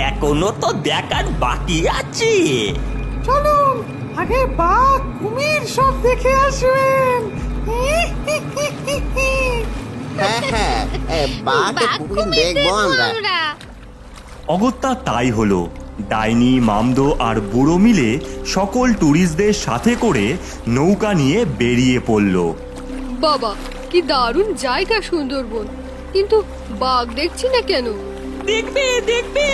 এখনো তো দেখার বাকি আছে। চলুন আগে বাঘ কুমির সব দেখে আসবেন। হ্যাঁ হ্যাঁ, বাঘ কুমির দেখবো আমরা। অগত্যা তাই হলো। ডাইনি, মামদো আর বুড়ো মিলে সকল ট্যুরিস্টদের সাথে করে নৌকা নিয়ে বেরিয়ে পড়ল। বাবা, কি দারুণ জায়গা সুন্দরবন, কিন্তু বাঘ দেখছি না কেন? দেখবে দেখবে,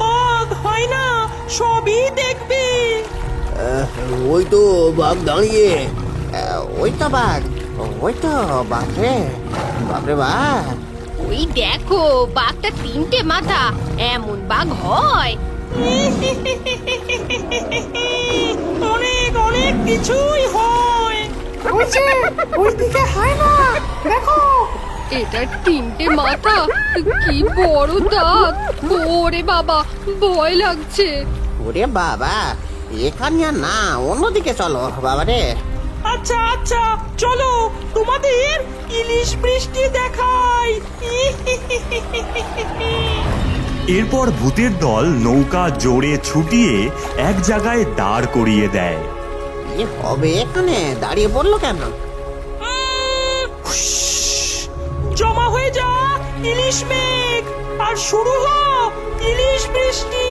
বাঘ হয় না, সবই দেখবে। ওই তো বাঘ দাঁড়িয়ে, ওই তো বাঘ, ওই তো বাঘরে, বাঘরে বাঘ। ওই দেখো, বাঘটা তিনটে মাথা, এমন বাঘ হয়? অনেক অনেক কিছুই হয়। ওই যে ওইদিকে হয় না, দেখো। এটার তিনটে মাথা, কি বড় দাঁত! ওরে বাবা, ভয় লাগছে। ওরে বাবা, এখানে আর না, অন্যদিকে চলো বাবা রে। আচ্ছা আচ্ছা, চলো তোমাদের ইলিশ বৃষ্টি দেখাই। এরপর ভূতের দল নৌকা জোরে ছুটিয়ে এক জায়গায় দাঁড় করিয়ে দেয়। কি হবে এখানে, দাঁড়িয়ে পড়লো কেন? জমা হয়ে যা ইলিশ মেঘ, আর শুরু হ ইলিশ বৃষ্টি।